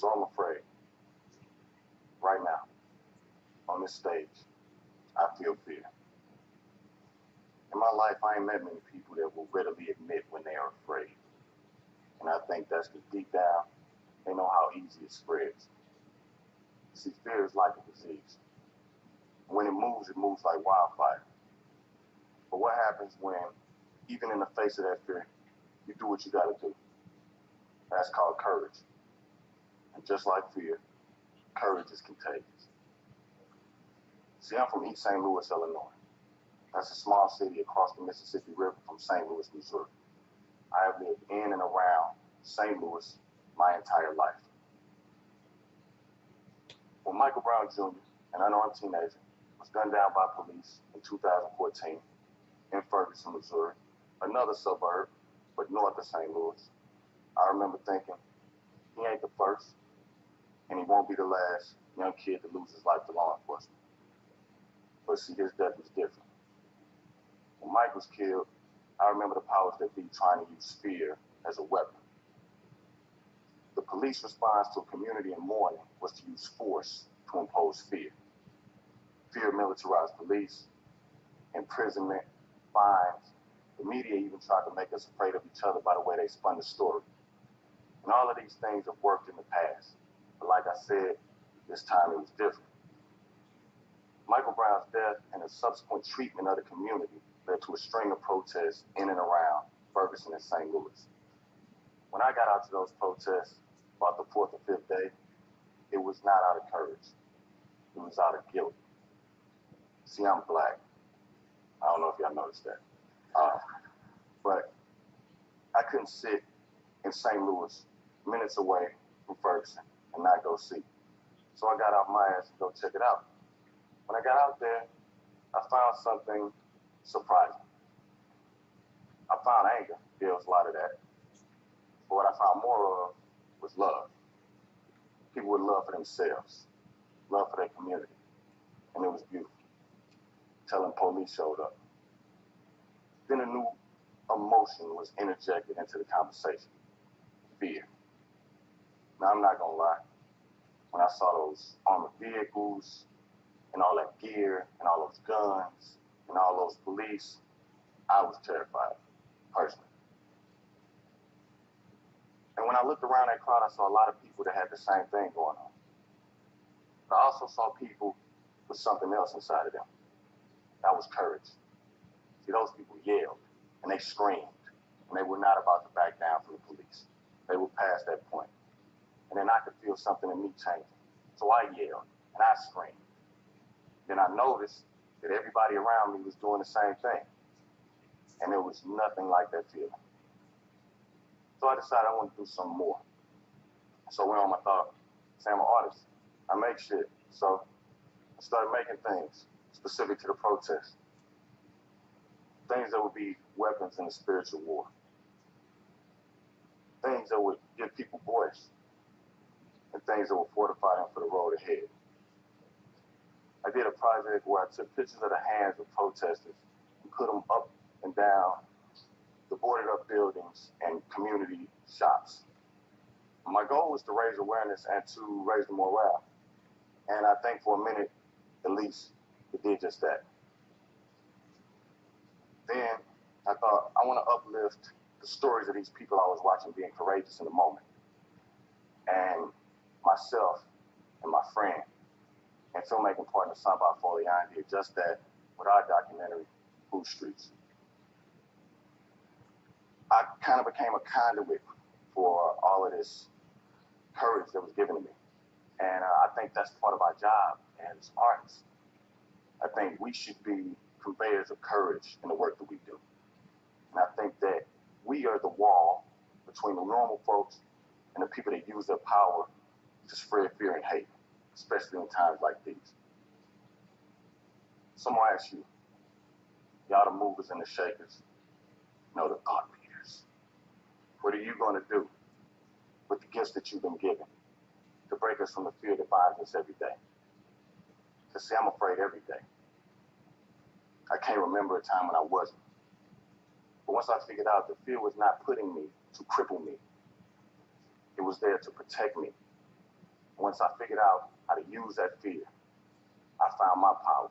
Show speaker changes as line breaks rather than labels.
So I'm afraid. Right now, on this stage, I feel fear. In my life, I ain't met many people that will readily admit when they are afraid. And I think that's because deep down, they know how easy it spreads. See, fear is like a disease. When it moves like wildfire. But what happens when, even in the face of that fear, you do what you gotta do? That's called courage. And just like fear, courage is contagious. See, I'm from East St. Louis, Illinois. That's a small city across the Mississippi River from St. Louis, Missouri. I have lived in and around St. Louis my entire life. When Michael Brown Jr., an unarmed teenager, was gunned down by police in 2014 in Ferguson, Missouri, another suburb, but north of St. Louis, I remember thinking, he ain't the first, and he won't be the last young kid to lose his life to law enforcement. But see, his death was different. When Mike was killed, I remember the powers that be trying to use fear as a weapon. The police response to a community in mourning was to use force to impose fear. Fear of militarized police, imprisonment, fines. The media even tried to make us afraid of each other by the way they spun the story. And all of these things have worked in the past. But like I said, this time it was different. Michael Brown's death and the subsequent treatment of the community led to a string of protests in and around Ferguson and St. Louis. When I got out to those protests about the 4th or 5th day, it was not out of courage. It was out of guilt. See, I'm black. I don't know if y'all noticed that. But I couldn't sit in St. Louis, minutes away from Ferguson, and not go see. So I got out my ass to go check it out. When I got out there, I found something surprising. I found anger. There was a lot of that. But what I found more of was love. People with love for themselves, love for their community. And it was beautiful. Till the police showed up. Then a new emotion was interjected into the conversation. Fear. Now, I'm not gonna lie. When I saw those armored vehicles and all that gear and all those guns and all those police, I was terrified, personally. And when I looked around that crowd, I saw a lot of people that had the same thing going on. But I also saw people with something else inside of them. That was courage. See, those people yelled and they screamed, and they were not about to back down from the police. They were past that point. And then I could feel something in me changing. So I yelled and I screamed. Then I noticed that everybody around me was doing the same thing. And there was nothing like that feeling. So I decided I wanted to do something more. So I went on my thought, say I'm an artist. I make shit. So I started making things specific to the protest. Things that would be weapons in the spiritual war. Things that would give people voice. And things that would fortify them for the road ahead. I did a project where I took pictures of the hands of protesters and put them up and down the boarded up buildings and community shops. My goal was to raise awareness and to raise the morale. And I think for a minute, at least, it did just that. Then I thought, I want to uplift the stories of these people I was watching being courageous in the moment. And myself and my friend and filmmaking partner Samba Folian did just that with our documentary, Food Streets. I kind of became a conduit for all of this courage that was given to me. And I think that's part of our job as artists. I think we should be conveyors of courage in the work that we do. And I think that we are the wall between the normal folks and the people that use their power to spread fear and hate, especially in times like these. So I'm gonna ask you, y'all the movers and the shakers, the thought leaders, what are you gonna do with the gifts that you've been given to break us from the fear that binds us every day? Because see, I'm afraid every day. I can't remember a time when I wasn't. But once I figured out the fear was not putting me to cripple me, it was there to protect me Once I figured out how to use that fear, I found my power.